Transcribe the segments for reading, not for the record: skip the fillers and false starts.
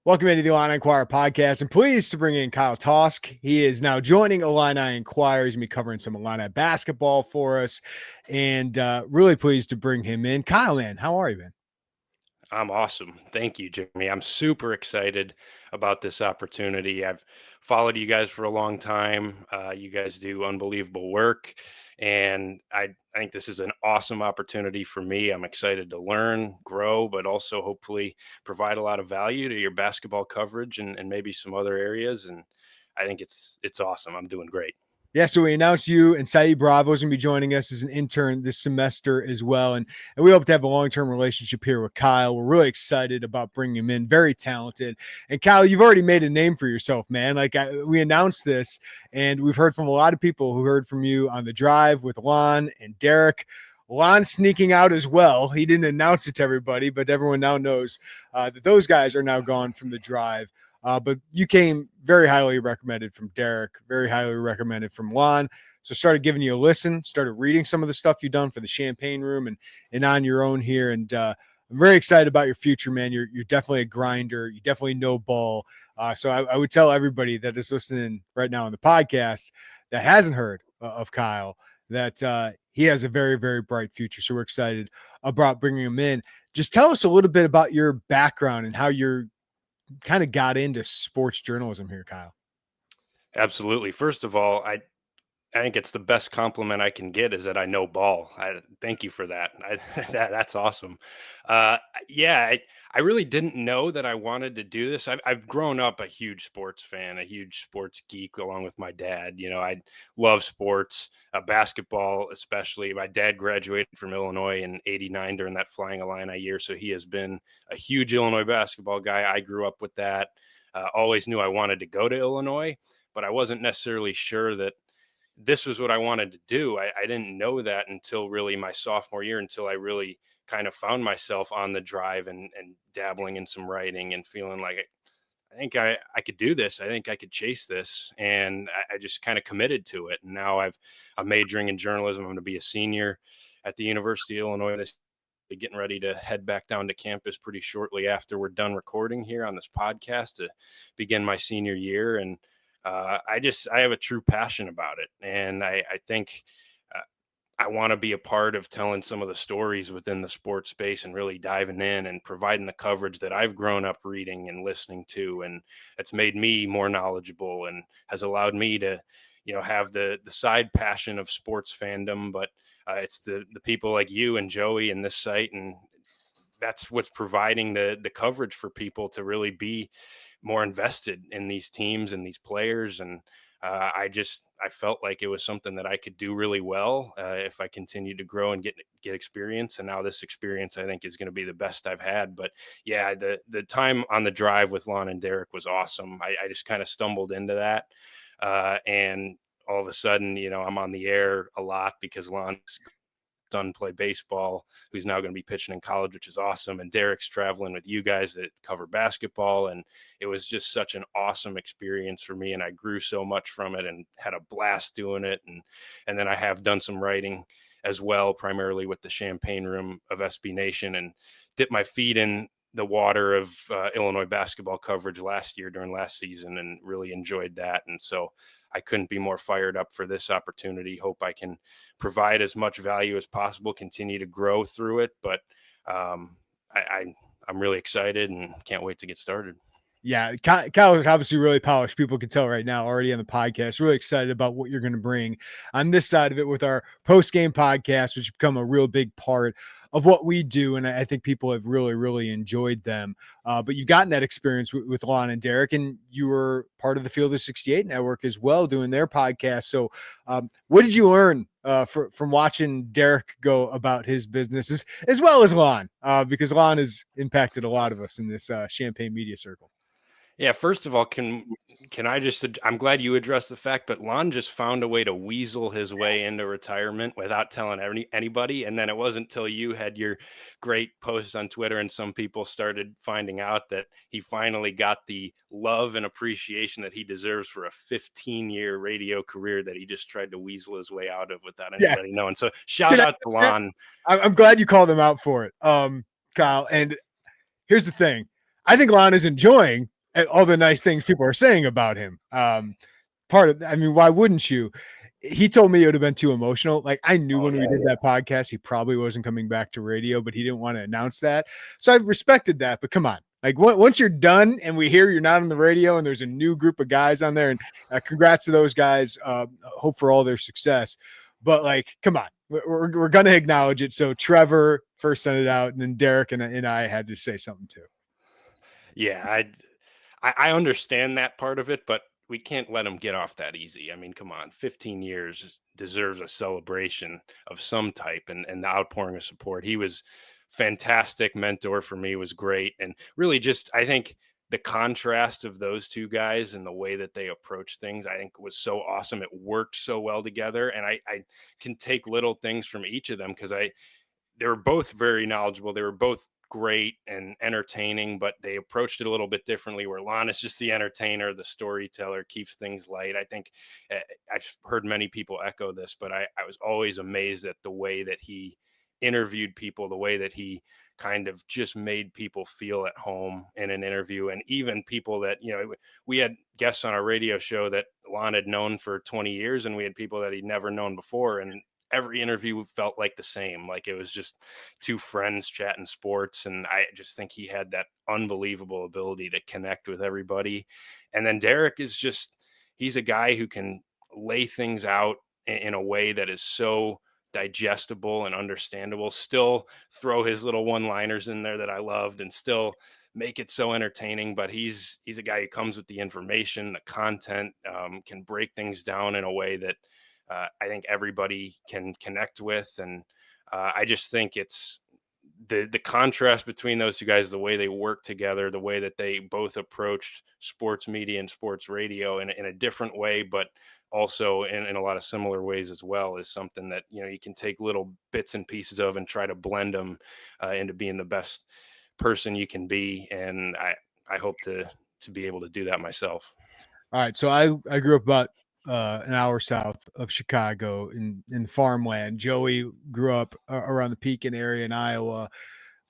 Welcome into the Illini Inquirer Podcast. I'm pleased to bring in Kyle Tausk. He is now joining Illini Inquirer. He's going to be covering some Illini basketball for us, and really pleased to bring him in. Kyle, man, how are you, man? I'm awesome. Thank you, Jeremy. I'm super excited about this opportunity. I've followed you guys for a long time. You guys do unbelievable work, and I think this is an awesome opportunity for me. I'm excited to learn, grow, but also hopefully provide a lot of value to your basketball coverage and maybe some other areas. And I think it's awesome. I'm doing great. Yeah, so we announced you and Saeed Bravo is going to be joining us as an intern this semester as well. And we hope to have a long-term relationship here with Kyle. We're really excited about bringing him in. Very talented. And Kyle, you've already made a name for yourself, man. We announced this, and we've heard from a lot of people who heard from you on the drive with Lon and Derek. Lon's sneaking out as well. He didn't announce it to everybody, but everyone now knows that those guys are now gone from the drive. But you came very highly recommended from Derek, very highly recommended from Lon. So started giving you a listen, started reading some of the stuff you've done for the Champagne Room and on your own here. And I'm very excited about your future, man. You're definitely a grinder. You definitely know ball. So I would tell everybody that is listening right now on the podcast that hasn't heard of Kyle that he has a very, very bright future. So we're excited about bringing him in. Just tell us a little bit about your background and how you're kind of got into sports journalism here, Kyle. Absolutely. First of all, I think it's the best compliment I can get is that I know ball. Thank you for that. That's awesome. Yeah, I really didn't know that I wanted to do this. I've grown up a huge sports fan, a huge sports geek, along with my dad. You know, I love sports, basketball especially. My dad graduated from Illinois in '89 during that Flying Illini year, so he has been a huge Illinois basketball guy. I grew up with that. Always knew I wanted to go to Illinois, but I wasn't necessarily sure that this was what I wanted to do. I didn't know that until really my sophomore year, until I really kind of found myself on the drive and dabbling in some writing and feeling like I think I could do this. I think I could chase this. And I just kind of committed to it. And now I'm majoring in journalism. I'm going to be a senior at the University of Illinois this getting ready to head back down to campus pretty shortly after we're done recording here on this podcast to begin my senior year. And I have a true passion about it. And I think I want to be a part of telling some of the stories within the sports space and really diving in and providing the coverage that I've grown up reading and listening to. And it's made me more knowledgeable and has allowed me to, have the side passion of sports fandom. But it's the people like you and Joey and this site. And that's what's providing the coverage for people to really be more invested in these teams and these players. And I felt like it was something that I could do really well if I continued to grow and get experience. And now this experience, I think, is going to be the best I've had. But yeah, the time on the drive with Lon and Derek was awesome. I just kind of stumbled into that. And all of a sudden, I'm on the air a lot because Lon's son play baseball, who's now going to be pitching in college, which is awesome. And Derek's traveling with you guys that cover basketball. And it was just such an awesome experience for me. And I grew so much from it and had a blast doing it. And then I have done some writing as well, primarily with the Champagne Room of SB Nation, and dipped my feet in the water of Illinois basketball coverage last year during last season and really enjoyed that. And so I couldn't be more fired up for this opportunity. Hope I can provide as much value as possible, continue to grow through it. But I'm really excited and can't wait to get started. Yeah, Kyle is obviously really polished. People can tell right now already on the podcast. Really excited about what you're going to bring on this side of it with our post-game podcast, which has become a real big part of what we do. And I think people have really, really enjoyed them. But you've gotten that experience with Lon and Derek, and you were part of the Field of 68 network as well, doing their podcast. So what did you learn from watching Derek go about his business as well as Lon? Because Lon has impacted a lot of us in this Champagne media circle. Yeah, first of all, can I just, I'm glad you addressed the fact, but Lon just found a way to weasel his way into retirement without telling anybody. And then it wasn't until you had your great post on Twitter and some people started finding out that he finally got the love and appreciation that he deserves for a 15-year radio career that he just tried to weasel his way out of without anybody knowing. So shout out to Lon. I'm glad you called him out for it, Kyle. And here's the thing. I think Lon is enjoying all the nice things people are saying about him. Why wouldn't you? He told me it would have been too emotional. Like, I knew when we did that podcast, he probably wasn't coming back to radio, but he didn't want to announce that. So I respected that. But come on, like once you're done and we hear you're not on the radio and there's a new group of guys on there, and congrats to those guys. Hope for all their success. But like, come on, we're going to acknowledge it. So Trevor first sent it out, and then Derek and I had to say something too. Yeah, I understand that part of it, but we can't let him get off that easy. I mean, come on, 15 years deserves a celebration of some type, and the outpouring of support. He was fantastic mentor for me, was great. And really just, I think the contrast of those two guys and the way that they approach things, I think was so awesome. It worked so well together. And I can take little things from each of them because they were both very knowledgeable. They were both great and entertaining, but they approached it a little bit differently, where Lon is just the entertainer, the storyteller, keeps things light. I think I've heard many people echo this, but I was always amazed at the way that he interviewed people, the way that he kind of just made people feel at home in an interview. And even people that, we had guests on our radio show that Lon had known for 20 years, and we had people that he'd never known before. And every interview felt like the same. Like it was just two friends chatting sports. And I just think he had that unbelievable ability to connect with everybody. And then Derek is he's a guy who can lay things out in a way that is so digestible and understandable, still throw his little one-liners in there that I loved, and still make it so entertaining. But he's a guy who comes with the information, the content, can break things down in a way that I think everybody can connect with. And I just think it's the contrast between those two guys, the way they work together, the way that they both approached sports media and sports radio in a different way, but also in a lot of similar ways as well, is something that, you can take little bits and pieces of and try to blend them into being the best person you can be. And I hope to be able to do that myself. All right. So I grew up about an hour south of Chicago in farmland. Joey grew up around the Pekin area in Iowa.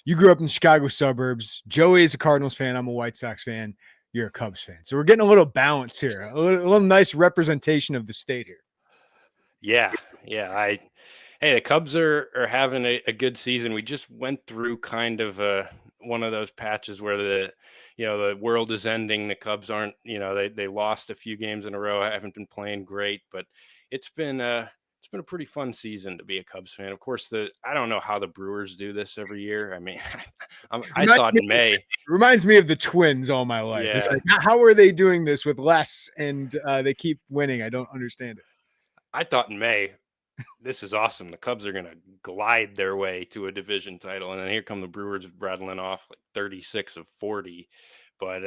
You grew up in the Chicago suburbs. Joey is a Cardinals fan. I'm a White Sox fan. You're a Cubs fan. So we're getting a little balance here, a little nice representation of the state here. Yeah. The Cubs are having a good season. We just went through kind of one of those patches where the world is ending. The Cubs aren't, they lost a few games in a row. I haven't been playing great, but it's been a pretty fun season to be a Cubs fan. Of course, I don't know how the Brewers do this every year. I mean, I thought in May. Reminds me of the Twins all my life. Yeah. It's like, how are they doing this with less and they keep winning? I don't understand it. I thought in May, this is awesome. The Cubs are going to glide their way to a division title. And then here come the Brewers rattling off like 36 of 40. But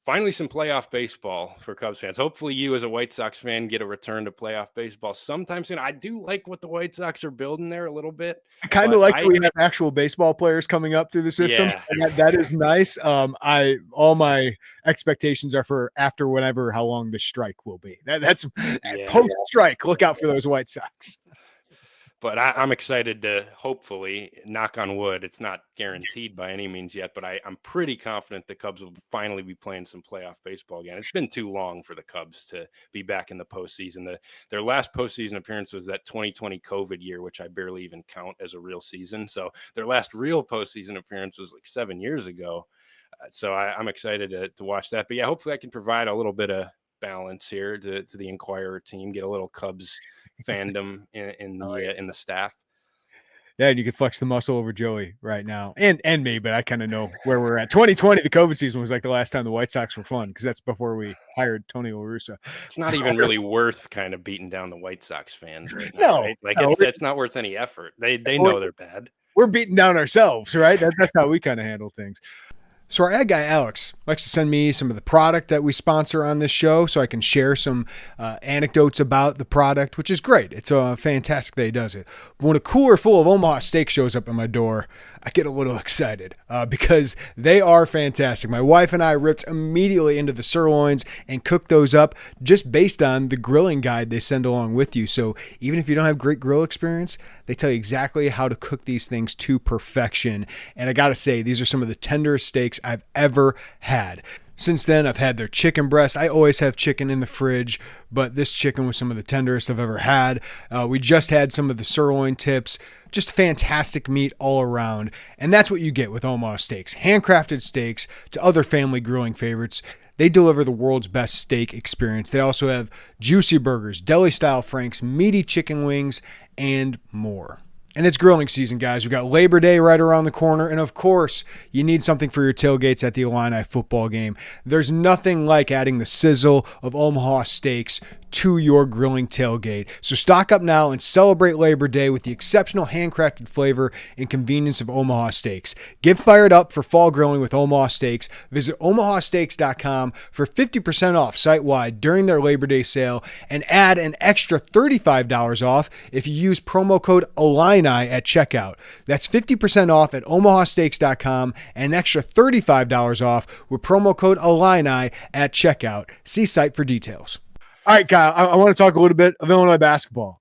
finally some playoff baseball for Cubs fans. Hopefully you as a White Sox fan get a return to playoff baseball sometime soon. I do like what the White Sox are building there a little bit. I kind of like that we have actual baseball players coming up through the system. Yeah. That is nice. All my expectations are for after whenever, how long the strike will be. That's post-strike. Look out for those White Sox. But I'm excited to hopefully, knock on wood, it's not guaranteed by any means yet, but I'm pretty confident the Cubs will finally be playing some playoff baseball again. It's been too long for the Cubs to be back in the postseason. Their last postseason appearance was that 2020 COVID year, which I barely even count as a real season. So their last real postseason appearance was like 7 years ago. So I'm excited to watch that. But yeah, hopefully I can provide a little bit of balance here to the Inquirer team, get a little Cubs fandom in the staff. Yeah, and you can flex the muscle over Joey right now and me, but I kind of know where we're at. 2020, the COVID season was like the last time the White Sox were fun because that's before we hired Tony La Russa. It's not even really worth kind of beating down the White Sox fans right now. No, right? Like it's not worth any effort. They know they're bad. We're beating down ourselves, right? That's how we kind of handle things. So our ad guy, Alex, likes to send me some of the product that we sponsor on this show so I can share some anecdotes about the product, which is great. It's fantastic that he does it. But when a cooler full of Omaha Steak shows up at my door, I get a little excited because they are fantastic. My wife and I ripped immediately into the sirloins and cooked those up just based on the grilling guide they send along with you. So even if you don't have great grill experience, they tell you exactly how to cook these things to perfection. And I got to say, these are some of the tenderest steaks I've ever had. Since then, I've had their chicken breast. I always have chicken in the fridge, but this chicken was some of the tenderest I've ever had. We just had some of the sirloin tips. Just fantastic meat all around. And that's what you get with Omaha Steaks. Handcrafted steaks to other family grilling favorites. They deliver the world's best steak experience. They also have juicy burgers, deli-style franks, meaty chicken wings, and more. And it's grilling season, guys. We've got Labor Day right around the corner. And of course, you need something for your tailgates at the Illini football game. There's nothing like adding the sizzle of Omaha Steaks to your grilling tailgate. So stock up now and celebrate Labor Day with the exceptional handcrafted flavor and convenience of Omaha Steaks. Get fired up for fall grilling with Omaha Steaks. Visit omahasteaks.com for 50% off site-wide during their Labor Day sale and add an extra $35 off if you use promo code Illini at checkout. That's 50% off at omahasteaks.com and an extra $35 off with promo code Illini at checkout. See site for details. All right, Kyle, I want to talk a little bit of Illinois basketball.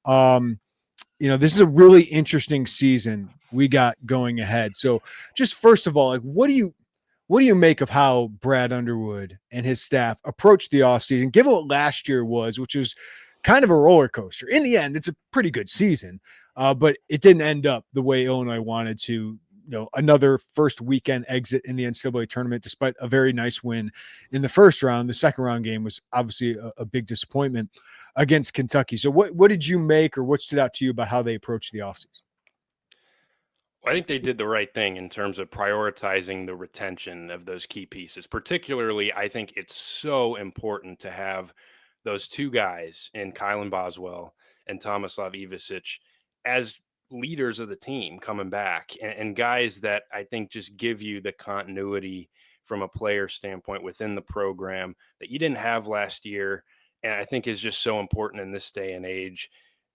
This is a really interesting season we got going ahead. So just first of all, like, what do you make of how Brad Underwood and his staff approached the offseason, given what last year was, which was kind of a roller coaster? In the end, it's a pretty good season, but it didn't end up the way Illinois wanted to. Another first weekend exit in the NCAA tournament, despite a very nice win in the first round. The second round game was obviously a big disappointment against Kentucky. So what did you make, or what stood out to you about how they approached the offseason? I think they did the right thing in terms of prioritizing the retention of those key pieces. Particularly, I think it's so important to have those two guys in Kylan Boswell and Tomislav Ivicic as leaders of the team coming back, and guys that I think just give you the continuity from a player standpoint within the program that you didn't have last year. And I think is just so important in this day and age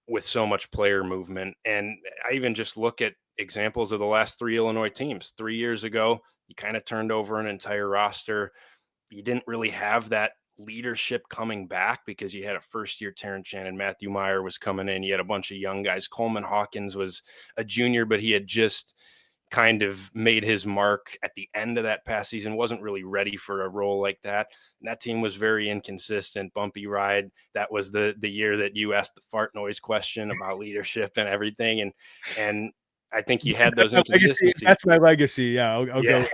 with so much player movement. And I even just look at examples of the last three Illinois teams. 3 years ago, you kind of turned over an entire roster. You didn't really have that leadership coming back because you had a first-year Terrence Shannon. Matthew Meyer was coming in. You had a bunch of young guys. Coleman Hawkins was a junior, but he had just kind of made his mark at the end of that past season, wasn't really ready for a role like that. And that team was very inconsistent, bumpy ride. That was the year that you asked the fart noise question about leadership and everything. And I think you had those inconsistencies. That's my legacy. Yeah, I'll go.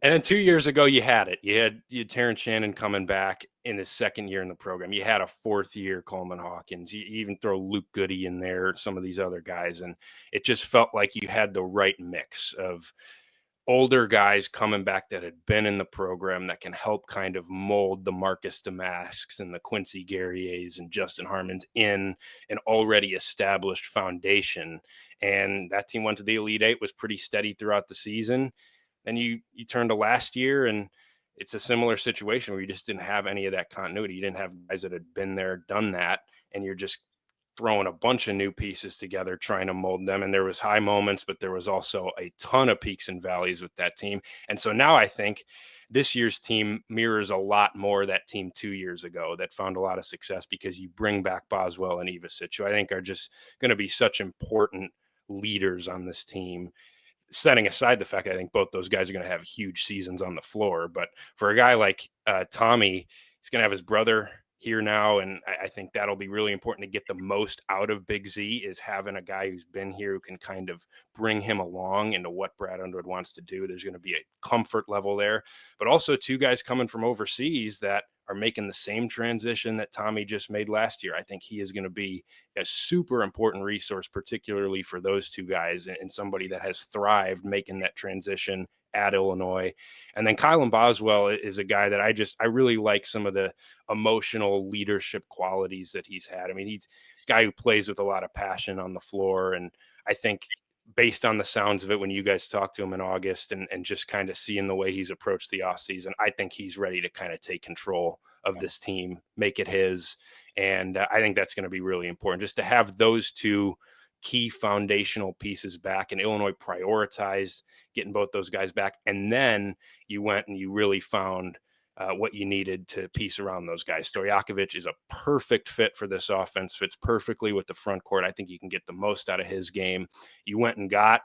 And then 2 years ago, you had it. You had Terrence Shannon coming back in his second year in the program. You had a fourth year Coleman Hawkins. You even throw Luke Goody in there, some of these other guys. And it just felt like you had the right mix of older guys coming back that had been in the program that can help kind of mold the Marcus Damasks and the Quincy Guerriers and Justin Harmons in an already established foundation. And that team went to the Elite Eight, was pretty steady throughout the season. And you turn to last year, and it's a similar situation where you just didn't have any of that continuity. You didn't have guys that had been there, done that, and you're just throwing a bunch of new pieces together, trying to mold them. And there was high moments, but there was also a ton of peaks and valleys with that team. And so now I think this year's team mirrors a lot more that team 2 years ago that found a lot of success because you bring back Boswell and Ivicic, who I think are just going to be such important leaders on this team. Setting aside the fact that I think both those guys are going to have huge seasons on the floor. But for a guy like Tommy, he's going to have his brother here now. And I think that'll be really important to get the most out of Big Z, is having a guy who's been here who can kind of bring him along into what Brad Underwood wants to do. There's going to be a comfort level there, but also two guys coming from overseas that are making the same transition that Tommy just made last year. I think he is going to be a super important resource, particularly for those two guys, and somebody that has thrived making that transition at Illinois. And then Kylan Boswell is a guy that I really like some of the emotional leadership qualities that he's had. I mean, he's a guy who plays with a lot of passion on the floor. And I think based on the sounds of it, when you guys talk to him in August and just kind of seeing the way he's approached the offseason, I think he's ready to kind of take control of this team, make it his. And I think that's going to be really important, just to have those two key foundational pieces back. And Illinois prioritized getting both those guys back. And then you went and you really found what you needed to piece around those guys. Stojakovic is a perfect fit for this offense, fits perfectly with the front court. I think you can get the most out of his game. You went and got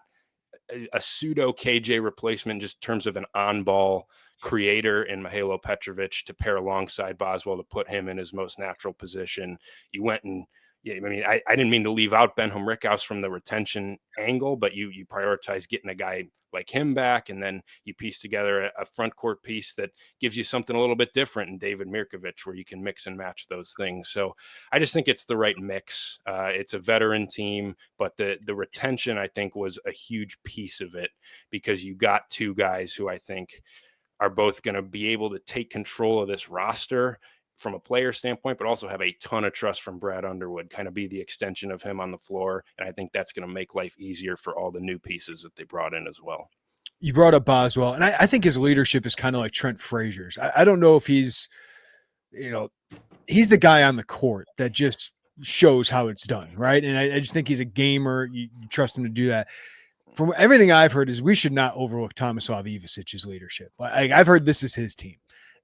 a pseudo KJ replacement just in terms of an on-ball creator in Mihailo Petrovic to pair alongside Boswell to put him in his most natural position. You went and I mean, I didn't mean to leave out Ben Rickhouse from the retention angle, but you prioritize getting a guy like him back, and then you piece together a front court piece that gives you something a little bit different in David Mirkovic, where you can mix and match those things. So I just think it's the right mix. It's a veteran team, but the retention, I think, was a huge piece of it, because you got two guys who I think are both going to be able to take control of this roster from a player standpoint, but also have a ton of trust from Brad Underwood, kind of be the extension of him on the floor. And I think that's going to make life easier for all the new pieces that they brought in as well. You brought up Boswell, and I think his leadership is kind of like Trent Frazier's. I don't know if he's the guy on the court that just shows how it's done, right? And I just think he's a gamer. You trust him to do that. From everything I've heard is we should not overlook Tomislav Ivasic's leadership. I've heard this is his team.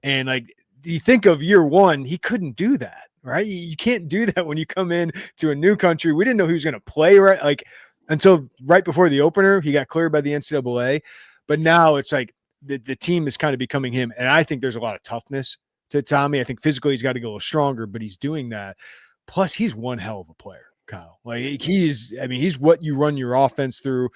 And you think of year one, he couldn't do that, right? You can't do that when you come in to a new country. We didn't know he was going to play right, until right before the opener. He got cleared by the NCAA, but now it's like the team is kind of becoming him. And I think there's a lot of toughness to Tommy. I think physically he's got to go a little stronger, but he's doing that. Plus, he's one hell of a player, Kyle. He's what you run your offense through.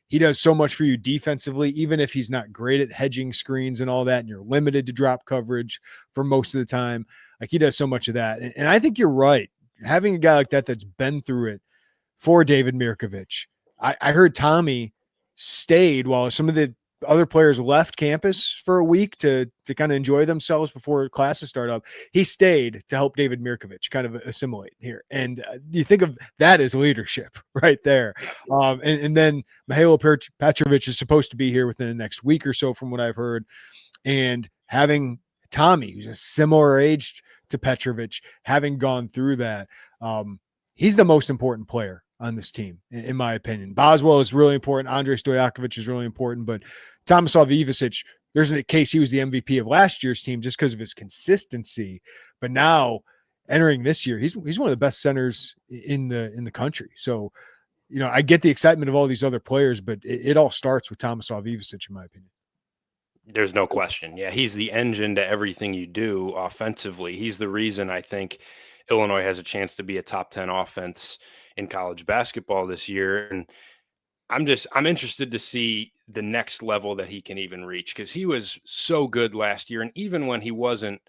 He does so much for you defensively, even if he's not great at hedging screens and all that, and you're limited to drop coverage for most of the time. He does so much of that. And I think you're right. Having a guy like that that's been through it for David Mirkovic. I heard Tommy stayed while some of the other players left campus for a week to kind of enjoy themselves before classes start up. He stayed to help David Mirkovic kind of assimilate here. And you think of that as leadership right there. And then Mihailo Petrovic is supposed to be here within the next week or so, from what I've heard. And having Tommy, who's a similar age to Petrovic, having gone through that, he's the most important player on this team, in my opinion. Boswell is really important. Andrei Stojakovic is really important, but Tomislav Ivasic, there's a case he was the MVP of last year's team just because of his consistency. But now entering this year, he's one of the best centers in the country. So, I get the excitement of all these other players, but it all starts with Tomislav Ivasic, in my opinion. There's no question. Yeah, he's the engine to everything you do offensively. He's the reason I think Illinois has a chance to be a top 10 offense in college basketball this year. And I'm interested to see the next level that he can even reach, because he was so good last year. And even when he wasn't,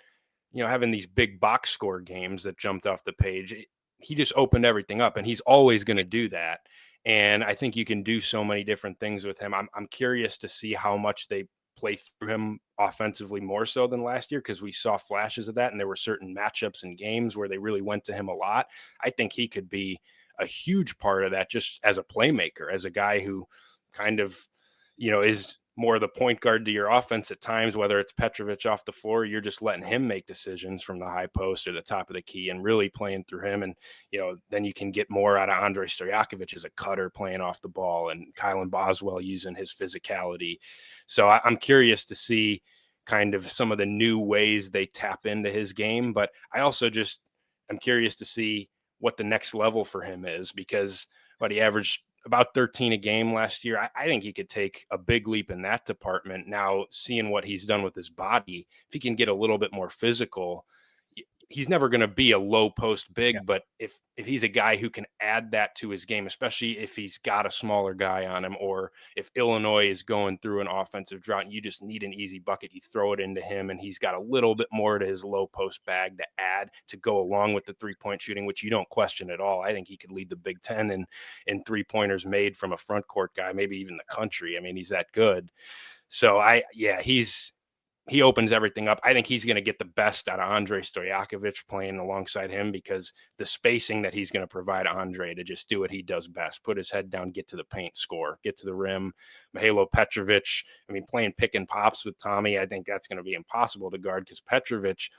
having these big box score games that jumped off the page, he just opened everything up, and he's always going to do that. And I think you can do so many different things with him. I'm curious to see how much they play through him offensively more so than last year, because we saw flashes of that, and there were certain matchups and games where they really went to him a lot. I think he could be a huge part of that, just as a playmaker, as a guy who kind of, is more the point guard to your offense at times, whether it's Petrovic off the floor, you're just letting him make decisions from the high post or the top of the key and really playing through him. And, then you can get more out of Andrei Stojakovic as a cutter playing off the ball, and Kylan Boswell using his physicality. So I'm curious to see kind of some of the new ways they tap into his game, but I also I'm curious to see what the next level for him is, because he averaged about 13 a game last year. I think he could take a big leap in that department. Now, seeing what he's done with his body, if he can get a little bit more physical, he's never going to be a low post big, but if he's a guy who can add that to his game, especially if he's got a smaller guy on him, or if Illinois is going through an offensive drought and you just need an easy bucket, you throw it into him, and he's got a little bit more to his low post bag to add to go along with the 3-point shooting, which you don't question at all. I think he could lead the Big Ten in 3-pointers made from a front court guy, maybe even the country. I mean, he's that good. So he opens everything up. I think he's going to get the best out of Andrei Stojakovic playing alongside him, because the spacing that he's going to provide Andrei to just do what he does best, put his head down, get to the paint, score, get to the rim. Mihailo Petrovic, playing pick and pops with Tommy, I think that's going to be impossible to guard, because Petrovic,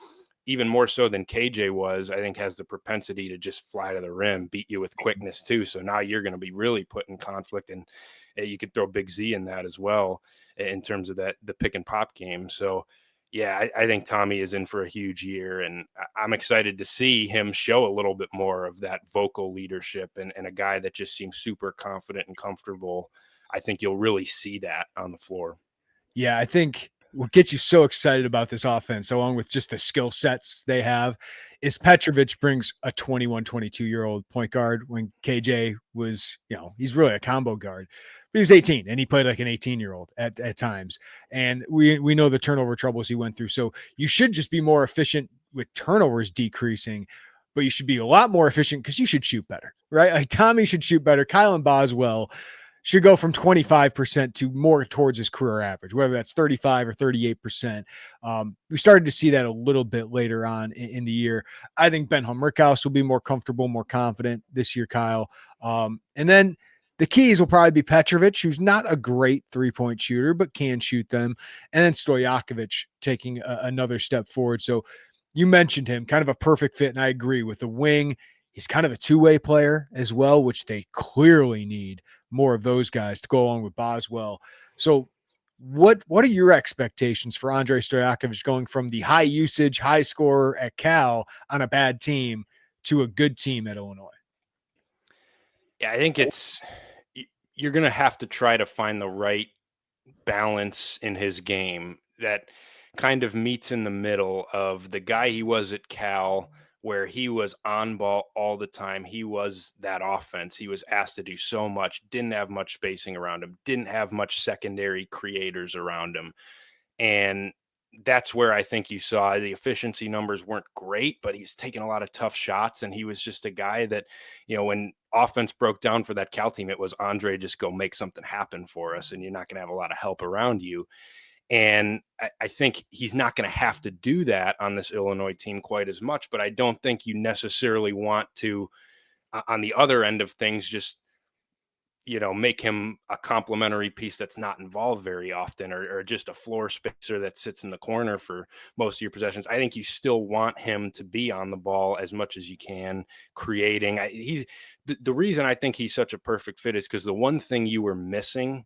even more so than KJ was, I think has the propensity to just fly to the rim, beat you with quickness too. So now you're going to be really put in conflict, and you could throw Big Z in that as well in terms of the pick and pop game. So yeah, I think Tommy is in for a huge year, and I'm excited to see him show a little bit more of that vocal leadership and a guy that just seems super confident and comfortable. I think you'll really see that on the floor. Yeah, I think what gets you so excited about this offense, along with just the skill sets they have, is Petrovic brings a 21, 22-year-old point guard when KJ was, he's really a combo guard. But he was 18 and he played like an 18-year-old at times. And we know the turnover troubles he went through. So you should just be more efficient with turnovers decreasing, but you should be a lot more efficient because you should shoot better, right? Like Tommy should shoot better. Kylan Boswell should go from 25% to more towards his career average, whether that's 35 or 38%. We started to see that a little bit later on in the year. I think Ben Hummerkaus will be more comfortable, more confident this year, Kyle. And then the keys will probably be Petrovic, who's not a great three-point shooter, but can shoot them. And then Stojakovic taking another step forward. So you mentioned him, kind of a perfect fit, and I agree with the wing. He's kind of a two-way player as well, which they clearly need more of those guys to go along with Boswell. So what are your expectations for Andre Stojakovic going from the high usage, high scorer at Cal on a bad team to a good team at Illinois? Yeah, I think you're going to have to try to find the right balance in his game that kind of meets in the middle of the guy he was at Cal, where he was on ball all the time. He was that offense. He was asked to do so much, didn't have much spacing around him, didn't have much secondary creators around him. And that's where I think you saw the efficiency numbers weren't great, but he's taking a lot of tough shots. And he was just a guy that, when offense broke down for that Cal team, it was Andre, just go make something happen for us. And you're not going to have a lot of help around you. And I think he's not going to have to do that on this Illinois team quite as much, but I don't think you necessarily want to, on the other end of things, just, make him a complementary piece that's not involved very often, or just a floor spacer that sits in the corner for most of your possessions. I think you still want him to be on the ball as much as you can, creating. The reason I think he's such a perfect fit is because the one thing you were missing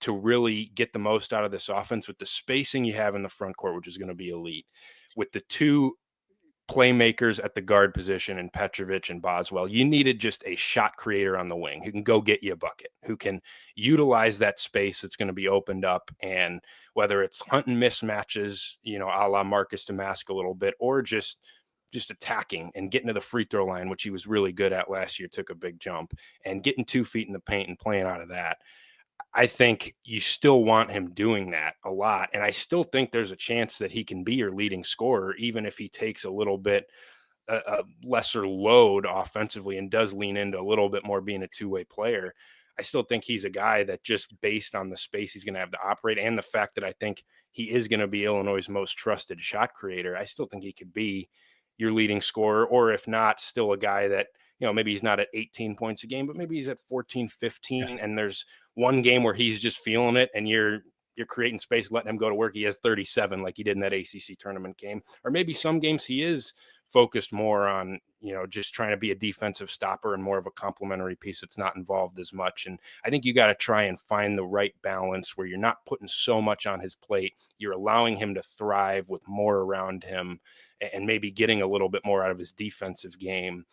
to really get the most out of this offense, with the spacing you have in the front court, which is going to be elite, with the two playmakers at the guard position and Petrovic and Boswell, you needed just a shot creator on the wing who can go get you a bucket, who can utilize that space that's going to be opened up. And whether it's hunting mismatches, a la Marcus Damask a little bit, or just attacking and getting to the free throw line, which he was really good at last year, took a big jump, and getting 2 feet in the paint and playing out of that. I think you still want him doing that a lot. And I still think there's a chance that he can be your leading scorer, even if he takes a little bit a lesser load offensively and does lean into a little bit more being a two-way player. I still think he's a guy that, just based on the space he's going to have to operate and the fact that I think he is going to be Illinois' most trusted shot creator, I still think he could be your leading scorer, or if not, still a guy that, maybe he's not at 18 points a game, but maybe he's at 14, 15, and there's one game where he's just feeling it and you're creating space, letting him go to work. He has 37 like he did in that ACC tournament game. Or maybe some games he is focused more on, just trying to be a defensive stopper and more of a complementary piece that's not involved as much. And I think you got to try and find the right balance where you're not putting so much on his plate. You're allowing him to thrive with more around him and maybe getting a little bit more out of his defensive game.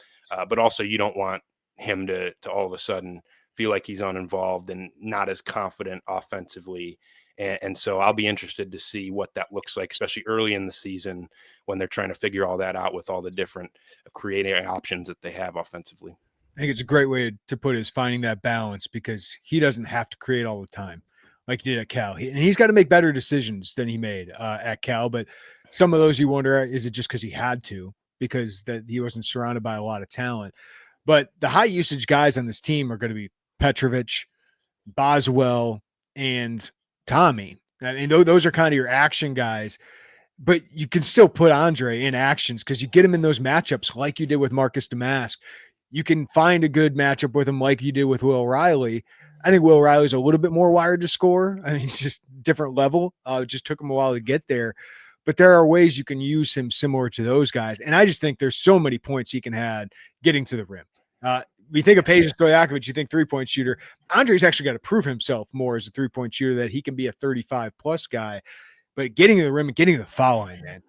But also you don't want him to all of a sudden feel like he's uninvolved and not as confident offensively. And so I'll be interested to see what that looks like, especially early in the season when they're trying to figure all that out with all the different creative options that they have offensively. I think it's a great way to put it, is finding that balance, because he doesn't have to create all the time like he did at Cal. And he's got to make better decisions than he made at Cal. But some of those you wonder, is it just because he had to, because that he wasn't surrounded by a lot of talent? But the high usage guys on this team are going to be Petrovic, Boswell, and Tommy. I mean, those are kind of your action guys, but you can still put Andre in actions because you get him in those matchups like you did with Marcus Damask. You can find a good matchup with him like you did with Will Riley. I think Will Riley's a little bit more wired to score. I mean, it's just different level. It just took him a while to get there. But there are ways you can use him similar to those guys. And I just think there's so many points he can have getting to the rim. We think of Peja Stojakovic, you think three-point shooter. Andre's actually got to prove himself more as a three-point shooter, that he can be a 35-plus guy. But getting to the rim and getting to the foul line, man.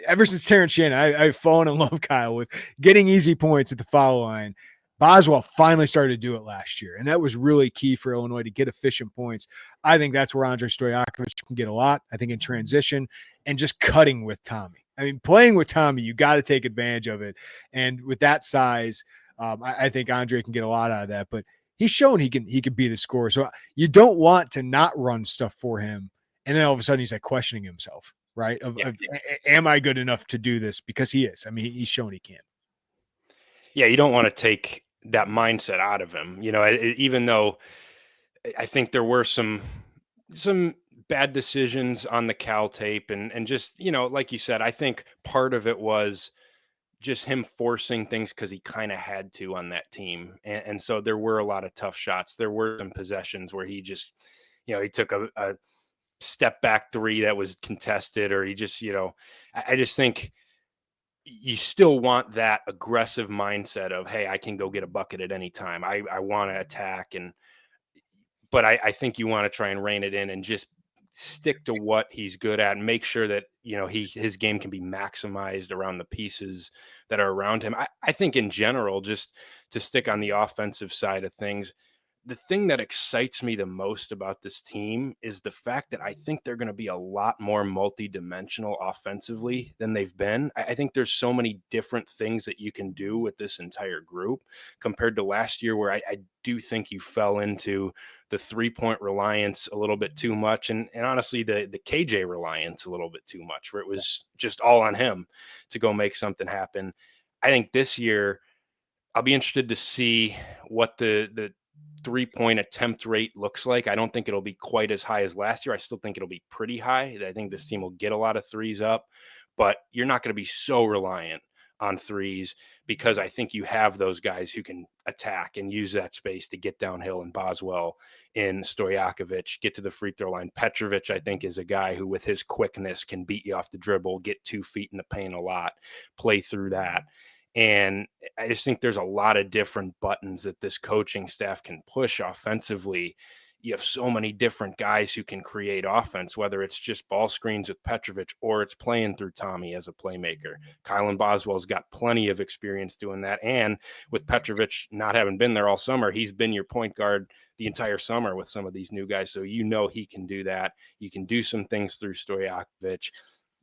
Ever since Terrence Shannon, I've fallen in love, Kyle, with getting easy points at the foul line. Boswell finally started to do it last year, and that was really key for Illinois to get efficient points. I think that's where Andrei Stojakovic can get a lot. I think in transition and just cutting with Tommy. I mean, playing with Tommy, you got to take advantage of it. And with that size, I think Andre can get a lot out of that. But he's shown he could be the scorer. So you don't want to not run stuff for him, and then all of a sudden he's like questioning himself, right? Am I good enough to do this? Because he is. I mean, he's shown he can. Yeah, you don't want to take that mindset out of him. Even though I think there were some bad decisions on the Cal tape and just, like you said, I think part of it was just him forcing things because he kind of had to on that team. And so there were a lot of tough shots. There were some possessions where he just, he took a step back three that was contested, or he just, I just think you still want that aggressive mindset of, hey, I can go get a bucket at any time. I want to attack. But I think you want to try and rein it in and just stick to what he's good at and make sure that, his game can be maximized around the pieces that are around him. I think in general, just to stick on the offensive side of things, the thing that excites me the most about this team is the fact that I think they're going to be a lot more multidimensional offensively than they've been. I think there's so many different things that you can do with this entire group compared to last year, where I do think you fell into the 3-point reliance a little bit too much. And honestly, the KJ reliance a little bit too much, where it was just all on him to go make something happen. I think this year I'll be interested to see what the 3-point attempt rate looks like. I don't think it'll be quite as high as last year. I still think it'll be pretty high. I think this team will get a lot of threes up, but you're not going to be so reliant on threes because I think you have those guys who can attack and use that space to get downhill, in Boswell, in Stojakovic, get to the free throw line. Petrovic, I think, is a guy who with his quickness can beat you off the dribble, get 2 feet in the paint a lot, play through that. And I just think there's a lot of different buttons that this coaching staff can push offensively. You have so many different guys who can create offense, whether it's just ball screens with Petrovic or it's playing through Tommy as a playmaker. Kylan Boswell's got plenty of experience doing that. And with Petrovic not having been there all summer, he's been your point guard the entire summer with some of these new guys. So he can do that. You can do some things through Stojakovic.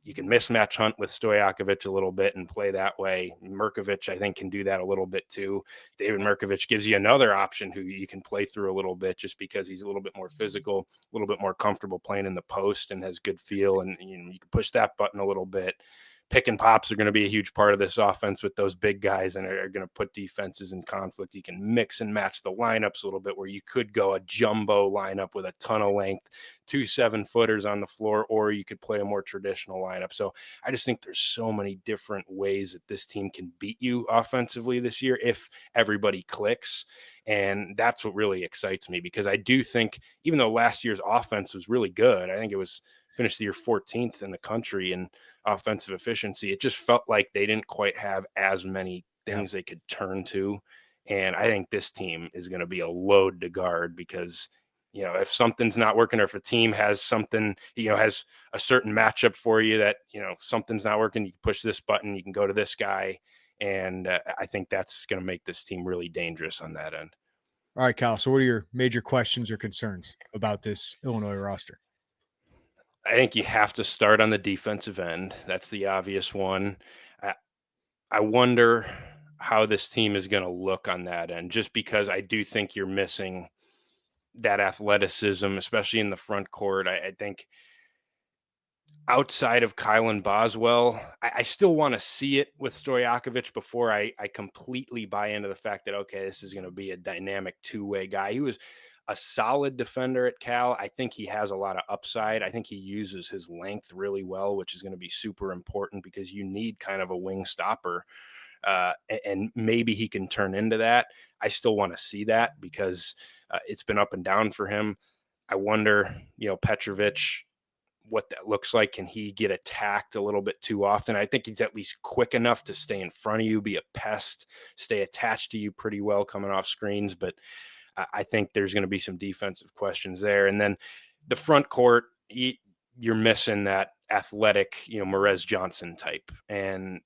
You can mismatch hunt with Stojakovic a little bit and play that way. Mirkovic, I think, can do that a little bit too. David Mirkovic gives you another option who you can play through a little bit just because he's a little bit more physical, a little bit more comfortable playing in the post and has good feel. And you can push that button a little bit. Pick and pops are going to be a huge part of this offense with those big guys and are going to put defenses in conflict. You can mix and match the lineups a little bit where you could go a jumbo lineup with a ton of length, 2 7-footers on the floor, or you could play a more traditional lineup. So I just think there's so many different ways that this team can beat you offensively this year if everybody clicks. And that's what really excites me, because I do think even though last year's offense was really good, I think it was finished the year 14th in the country in offensive efficiency. It just felt like they didn't quite have as many things they could turn to. And I think this team is going to be a load to guard because, if something's not working or if a team has something, has a certain matchup for you that, something's not working, you can push this button, you can go to this guy. And I think that's going to make this team really dangerous on that end. All right, Kyle. So what are your major questions or concerns about this Illinois roster? I think you have to start on the defensive end. That's the obvious one. I wonder how this team is going to look on that end, just because I do think you're missing that athleticism, especially in the front court. I think outside of Kylan Boswell, I still want to see it with Stojakovic before I completely buy into the fact that, okay, this is going to be a dynamic two-way guy. He was a solid defender at Cal. I think he has a lot of upside. I think he uses his length really well, which is going to be super important because you need kind of a wing stopper. And maybe he can turn into that. I still want to see that because it's been up and down for him. I wonder, Petrovic, what that looks like. Can he get attacked a little bit too often? I think he's at least quick enough to stay in front of you, be a pest, stay attached to you pretty well coming off screens. But I think there's going to be some defensive questions there. And then the front court, you're missing that athletic, Morez Johnson type. And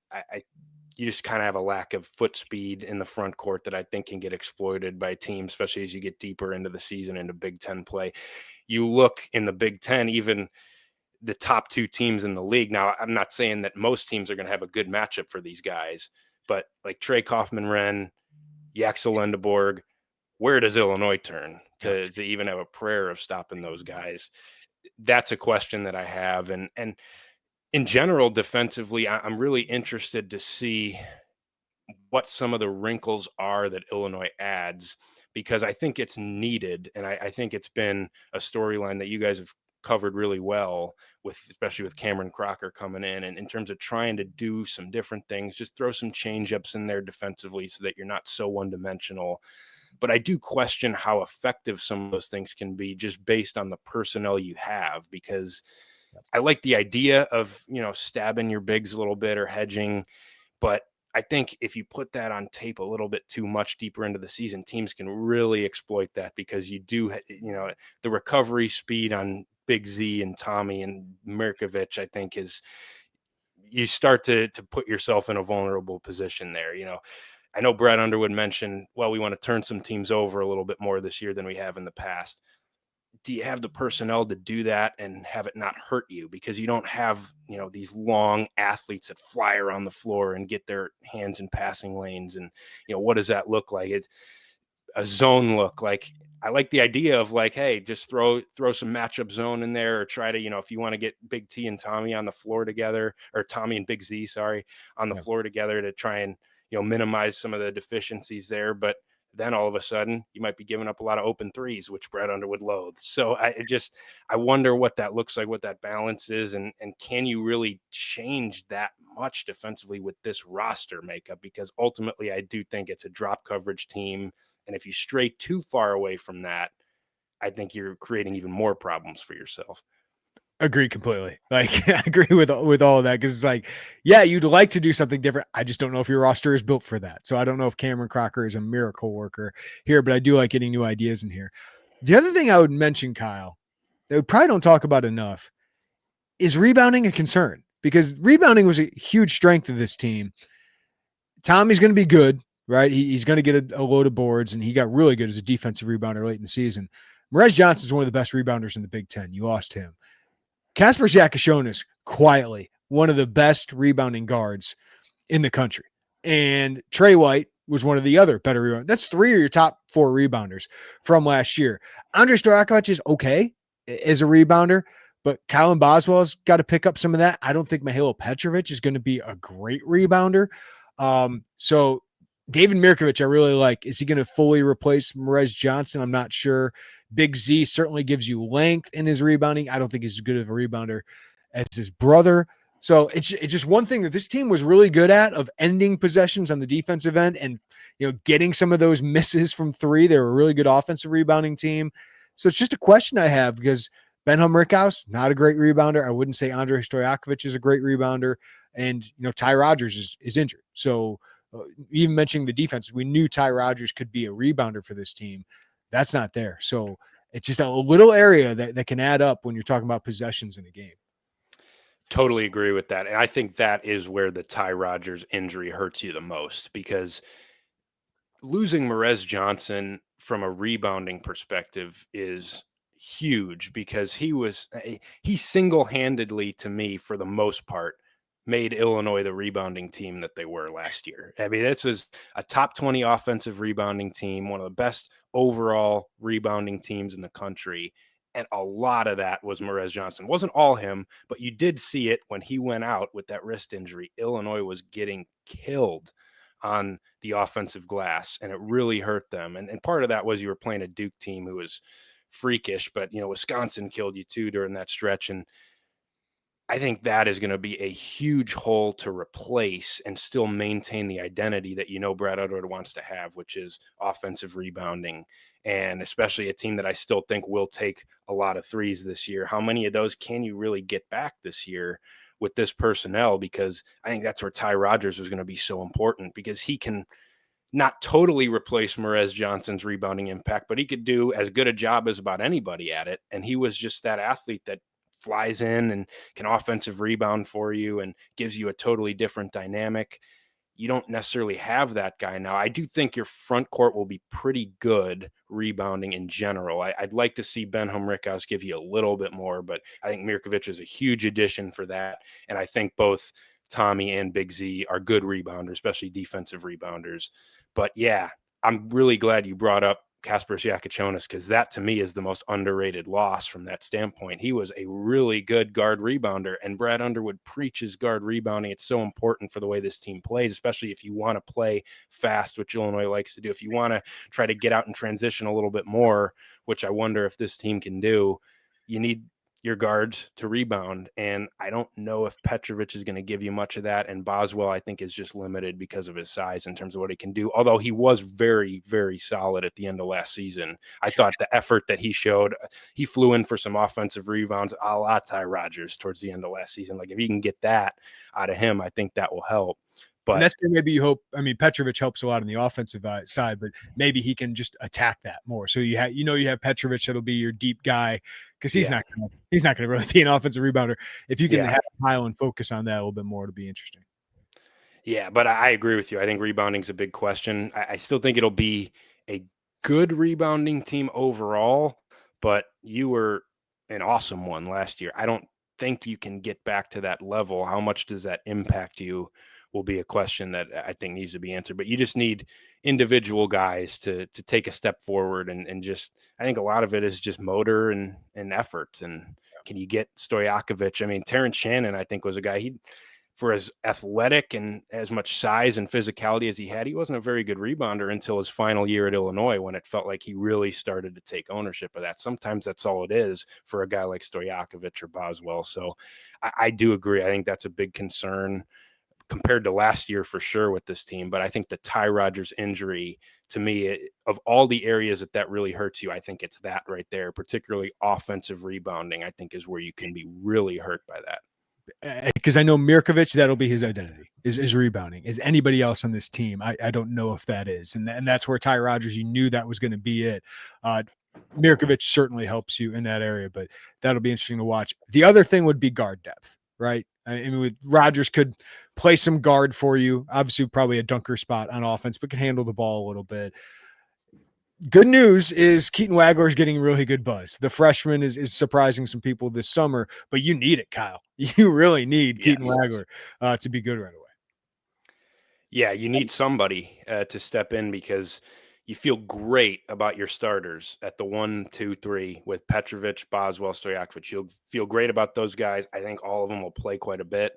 you just kind of have a lack of foot speed in the front court that I think can get exploited by teams, especially as you get deeper into the season, into Big Ten play. You look in the Big Ten, even the top 2 teams in the league. Now, I'm not saying that most teams are going to have a good matchup for these guys, but like Trey Kaufman-Renn, Yaxel Lendeborg, where does Illinois turn to even have a prayer of stopping those guys? That's a question that I have. And in general, defensively, I'm really interested to see what some of the wrinkles are that Illinois adds, because I think it's needed. And I think it's been a storyline that you guys have covered really well, with especially with Cameron Crocker coming in, and in terms of trying to do some different things, just throw some change-ups in there defensively so that you're not so one-dimensional. But I do question how effective some of those things can be just based on the personnel you have, because I like the idea of, stabbing your bigs a little bit or hedging, but I think if you put that on tape a little bit too much deeper into the season, teams can really exploit that, because you do, the recovery speed on Big Z and Tommy and Mirkovic, I think you start to put yourself in a vulnerable position there. I know Brad Underwood mentioned, well, we want to turn some teams over a little bit more this year than we have in the past. Do you have the personnel to do that and have it not hurt you? Because you don't have, these long athletes that fly around the floor and get their hands in passing lanes. And, what does that look like? It's a zone look. Like, I like the idea of like, hey, just throw some matchup zone in there, or try to, if you want to get Big T and Tommy on the floor together, or Tommy and Big Z, on the floor together, to try and, minimize some of the deficiencies there. But then all of a sudden you might be giving up a lot of open threes, which Brad Underwood loathes. So I wonder what that looks like, what that balance is, and can you really change that much defensively with this roster makeup? Because ultimately I do think it's a drop coverage team. And if you stray too far away from that, I think you're creating even more problems for yourself. Agree completely. Like, I agree with all of that, because it's like, yeah, you'd like to do something different. I just don't know if your roster is built for that. So I don't know if Cameron Crocker is a miracle worker here, but I do like getting new ideas in here. The other thing I would mention, Kyle, that we probably don't talk about enough, is rebounding a concern, because rebounding was a huge strength of this team. Tommy's going to be good, right? He's going to get a load of boards, and he got really good as a defensive rebounder late in the season. Morez Johnson's one of the best rebounders in the Big Ten. You lost him. Kasper Zakashonis, quietly one of the best rebounding guards in the country. And Trey White was one of the other better rebounders. That's 3 of your top 4 rebounders from last year. Andrej Stojakovic is okay as a rebounder, but Kylan Boswell's got to pick up some of that. I don't think Mihajlo Petrovic is going to be a great rebounder. So David Mirkovic, I really like. Is he going to fully replace Morez Johnson? I'm not sure. Big Z certainly gives you length in his rebounding. I don't think he's as good of a rebounder as his brother. So it's just one thing that this team was really good at, of ending possessions on the defensive end and, getting some of those misses from 3. They were a really good offensive rebounding team. So it's just a question I have, because Benham Rickhouse, not a great rebounder. I wouldn't say Andrej Stojakovic is a great rebounder. And, Ty Rodgers is injured. So even mentioning the defense, we knew Ty Rodgers could be a rebounder for this team. That's not there. So it's just a little area that can add up when you're talking about possessions in a game. Totally agree with that. And I think that is where the Ty Rodgers injury hurts you the most, because losing Morez Johnson from a rebounding perspective is huge, because he single-handedly, to me, for the most part, made Illinois the rebounding team that they were last year. I mean, this was a top 20 offensive rebounding team, one of the best overall rebounding teams in the country. And a lot of that was Morez Johnson. It wasn't all him, but you did see it when he went out with that wrist injury. Illinois was getting killed on the offensive glass, and it really hurt them. And part of that was you were playing a Duke team who was freakish, but, Wisconsin killed you too during that stretch. And I think that is going to be a huge hole to replace and still maintain the identity that Brad Underwood wants to have, which is offensive rebounding, and especially a team that I still think will take a lot of threes this year. How many of those can you really get back this year with this personnel? Because I think that's where Ty Rodgers was going to be so important, because he can not totally replace Morez Johnson's rebounding impact, but he could do as good a job as about anybody at it. And he was just that athlete that flies in and can offensive rebound for you and gives you a totally different dynamic. you don't necessarily have that guy now. I do think your front court will be pretty good rebounding in general. I'd like to see Ben Rickhouse give you a little bit more, but I think Mirkovic is a huge addition for that. And I think both Tommy and Big Z are good rebounders, especially defensive rebounders. But yeah, I'm really glad you brought up Kasparas Giacochonis, because that to me is the most underrated loss from that standpoint. He was a really good guard rebounder, and Brad Underwood preaches guard rebounding. It's so important for the way this team plays, especially if you want to play fast, which Illinois likes to do. If you want to try to get out and transition a little bit more, which I wonder if this team can do, you need your guards to rebound. And I don't know if Petrovic is going to give you much of that. And Boswell, I think, is just limited because of his size in terms of what he can do. Although he was very, very solid at the end of last season. I thought the effort that he showed, he flew in for some offensive rebounds a la Ty Rodgers towards the end of last season. Like if you can get that out of him, I think that will help. But and that's where maybe you hope. I mean, Petrovic helps a lot on the offensive side, but maybe he can just attack that more. So you have Petrovic that'll be your deep guy, because he's not going to really be an offensive rebounder. If you can have Highland focus on that a little bit more, it'll be interesting. Yeah, but I agree with you. I think rebounding is a big question. I still think it'll be a good rebounding team overall, but you were an awesome one last year. I don't think you can get back to that level. How much does that impact you will be a question that I think needs to be answered. But you just need individual guys to take a step forward, and just, I think a lot of it is just motor and effort. And can you get Stojakovic? I mean, Terrence Shannon, I think, was a guy, for as athletic and as much size and physicality as he had, he wasn't a very good rebounder until his final year at Illinois, when it felt like he really started to take ownership of that. Sometimes that's all it is for a guy like Stojakovic or Boswell. So I do agree. I think that's a big concern compared to last year for sure with this team. But I think the Ty Rodgers injury, to me, of all the areas that really hurts you, I think it's that right there, particularly offensive rebounding, I think is where you can be really hurt by that. Because I know Mirkovic, that'll be his identity, is rebounding. Is anybody else on this team? I don't know if that is. And that's where Ty Rodgers, you knew that was going to be it. Mirkovic certainly helps you in that area, but that'll be interesting to watch. The other thing would be guard depth, right? I mean, with Rodgers could play some guard for you. Obviously, probably a dunker spot on offense, but can handle the ball a little bit. Good news is Katon Waggler is getting really good buzz. The freshman is surprising some people this summer, but you need it, Kyle. You really need Katon Waggler to be good right away. Yeah, you need somebody to step in, because you feel great about your starters at the 1, 2, 3 with Petrovic, Boswell, Stojakovic. You'll feel great about those guys. I think all of them will play quite a bit,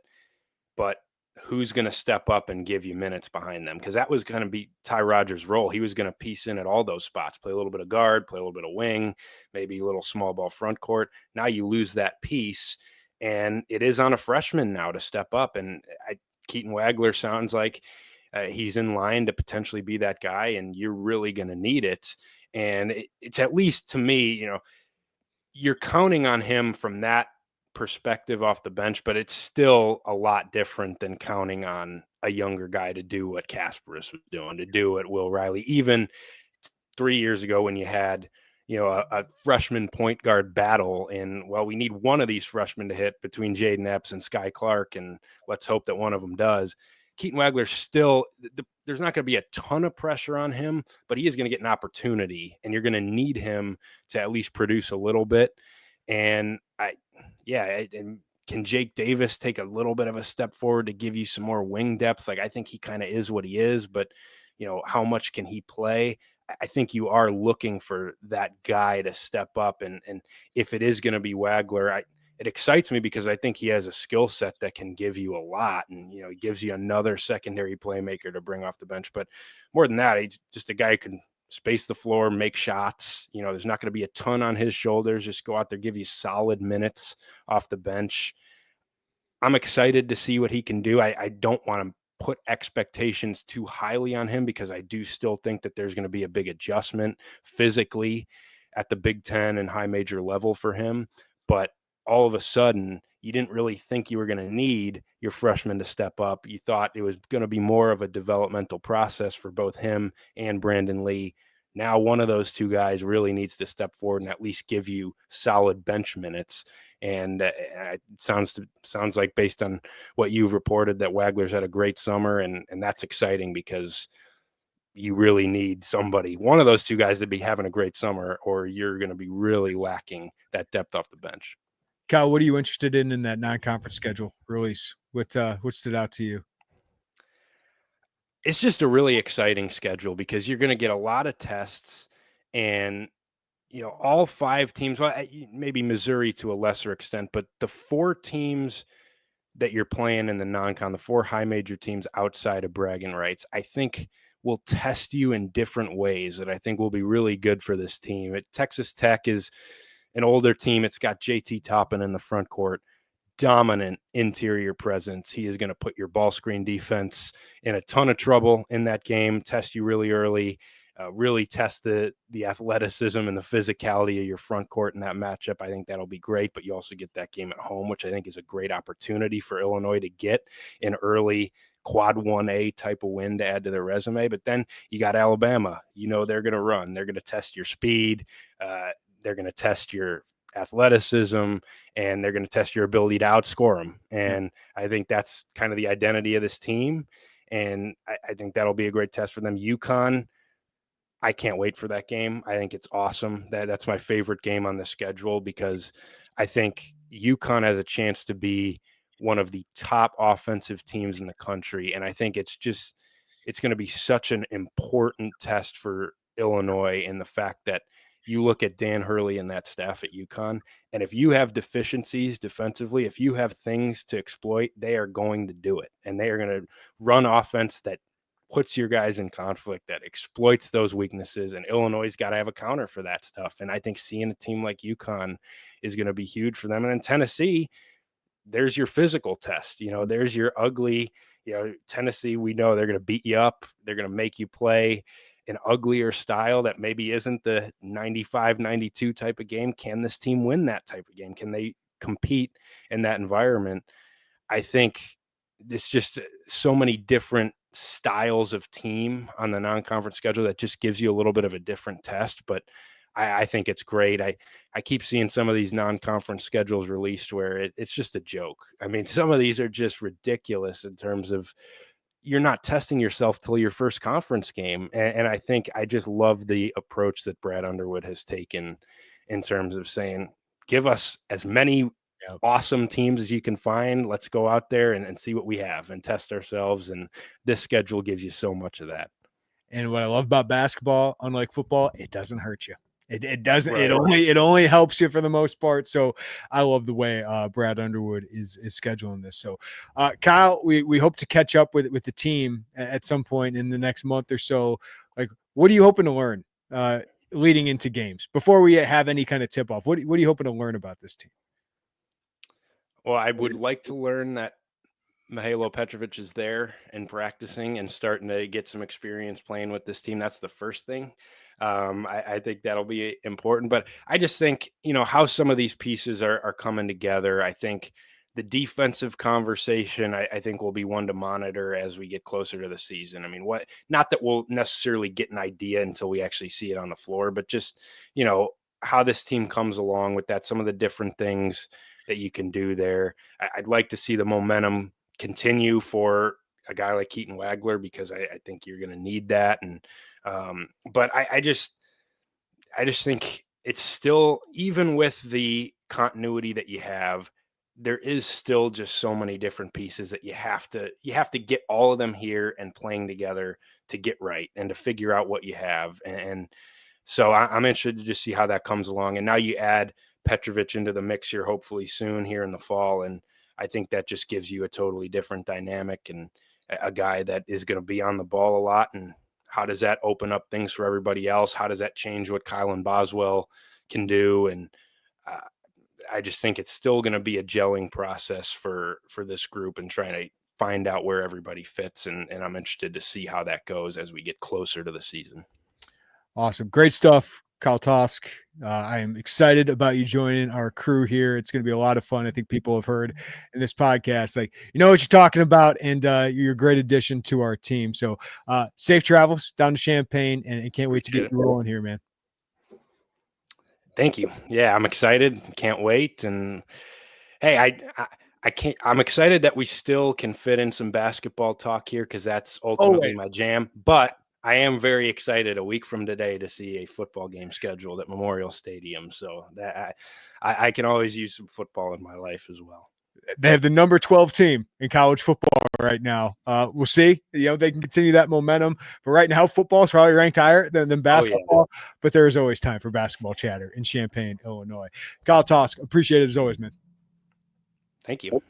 but who's going to step up and give you minutes behind them? Because that was going to be Ty Rodgers' role. He was going to piece in at all those spots, play a little bit of guard, play a little bit of wing, maybe a little small ball front court. Now you lose that piece, and it is on a freshman now to step up. And Katon Waggler sounds like he's in line to potentially be that guy, and you're really going to need it. And it's, at least to me, you're counting on him from that perspective off the bench, but it's still a lot different than counting on a younger guy to do what Kasparas was doing, to do what Will Riley, even 3 years ago when you had, a freshman point guard battle, and we need one of these freshmen to hit between Jaden Epps and Sky Clark, and let's hope that one of them does. Katon Waggler still, there's not going to be a ton of pressure on him, but he is going to get an opportunity, and you're going to need him to at least produce a little bit. And and can Jake Davis take a little bit of a step forward to give you some more wing depth? Like, I think he kind of is what he is, but how much can he play? I think you are looking for that guy to step up. And if it is going to be Waggler, it excites me, because I think he has a skill set that can give you a lot, and he gives you another secondary playmaker to bring off the bench. But more than that, he's just a guy who can space the floor, make shots. There's not going to be a ton on his shoulders. Just go out there, give you solid minutes off the bench. I'm excited to see what he can do. I don't want to put expectations too highly on him, because I do still think that there's going to be a big adjustment physically at the Big Ten and high major level for him. But all of a sudden, you didn't really think you were going to need your freshman to step up. You thought it was going to be more of a developmental process for both him and Brandon Lee. Now one of those two guys really needs to step forward and at least give you solid bench minutes. And it sounds like, based on what you've reported, that Waggler's had a great summer, and that's exciting because you really need somebody, one of those two guys, to be having a great summer, or you're going to be really lacking that depth off the bench. Kyle, what are you interested in that non-conference schedule release? What stood out to you? It's just a really exciting schedule because you're going to get a lot of tests, and all 5 teams, well, maybe Missouri to a lesser extent, but the 4 teams that you're playing in the non-con, the 4 high major teams outside of bragging rights, I think will test you in different ways that I think will be really good for this team. Texas Tech is an older team. It's got JT Toppin in the front court, dominant interior presence. He is going to put your ball screen defense in a ton of trouble in that game, test you really early, really test the athleticism and the physicality of your front court in that matchup. I think that'll be great, but you also get that game at home, which I think is a great opportunity for Illinois to get an early quad 1A type of win to add to their resume. But then you got Alabama. They're going to run. They're going to test your speed. They're going to test your athleticism, and they're going to test your ability to outscore them. And I think that's kind of the identity of this team. And I think that'll be a great test for them. UConn, I can't wait for that game. I think it's awesome. That's my favorite game on the schedule because I think UConn has a chance to be one of the top offensive teams in the country. And I think it's going to be such an important test for Illinois in the fact that you look at Dan Hurley and that staff at UConn, and if you have deficiencies defensively, if you have things to exploit, they are going to do it. And they are going to run offense that puts your guys in conflict, that exploits those weaknesses. And Illinois' got to have a counter for that stuff. And I think seeing a team like UConn is going to be huge for them. And then Tennessee, there's your physical test. There's your ugly, Tennessee, we know they're going to beat you up. They're going to make you play an uglier style that maybe isn't the 95-92 type of game. Can this team win that type of game? Can they compete in that environment? I think it's just so many different styles of team on the non-conference schedule that just gives you a little bit of a different test. But I think it's great. I keep seeing some of these non-conference schedules released where it's just a joke. I mean, some of these are just ridiculous in terms of you're not testing yourself till your first conference game. And I think I just love the approach that Brad Underwood has taken in terms of saying, give us as many awesome teams as you can find. Let's go out there and see what we have and test ourselves. And this schedule gives you so much of that. And what I love about basketball, unlike football, it doesn't hurt you. It doesn't. Right. It only helps you for the most part. So I love the way Brad Underwood is scheduling this. So Kyle, we hope to catch up with the team at some point in the next month or so. Like, what are you hoping to learn leading into games before we have any kind of tip off? What are you hoping to learn about this team? Well, I would like to learn that Mihailo Petrovic is there and practicing and starting to get some experience playing with this team. That's the first thing. I think that'll be important, but I just think, how some of these pieces are coming together. I think the defensive conversation, I think, will be one to monitor as we get closer to the season. I mean, not that we'll necessarily get an idea until we actually see it on the floor, but just, how this team comes along with that, some of the different things that you can do there. I'd like to see the momentum continue for a guy like Katon Waggler, because I think you're going to need that. And, but I just think it's still, even with the continuity that you have, there is still just so many different pieces that you have to get all of them here and playing together to get right and to figure out what you have. And so I'm interested to just see how that comes along. And now you add Petrovic into the mix here, hopefully soon here in the fall. And I think that just gives you a totally different dynamic and a guy that is going to be on the ball a lot. And how does that open up things for everybody else? How does that change what Kylan Boswell can do? And I just think it's still going to be a gelling process for this group and trying to find out where everybody fits. And I'm interested to see how that goes as we get closer to the season. Awesome. Great stuff. Kyle Tausk. I am excited about you joining our crew here. It's going to be a lot of fun. I think people have heard in this podcast, like, you know what you're talking about, and you're a great addition to our team. So safe travels down to Champaign, and can't wait to get you rolling here, man. Thank you. Yeah, I'm excited. Can't wait. And hey, I'm excited that we still can fit in some basketball talk here because that's ultimately my jam. But I am very excited a week from today to see a football game scheduled at Memorial Stadium. So that I can always use some football in my life as well. They have the number 12 team in college football right now. We'll see. They can continue that momentum. But right now, football is probably ranked higher than basketball. But there is always time for basketball chatter in Champaign, Illinois. Kyle Tausk, appreciate it as always, man. Thank you.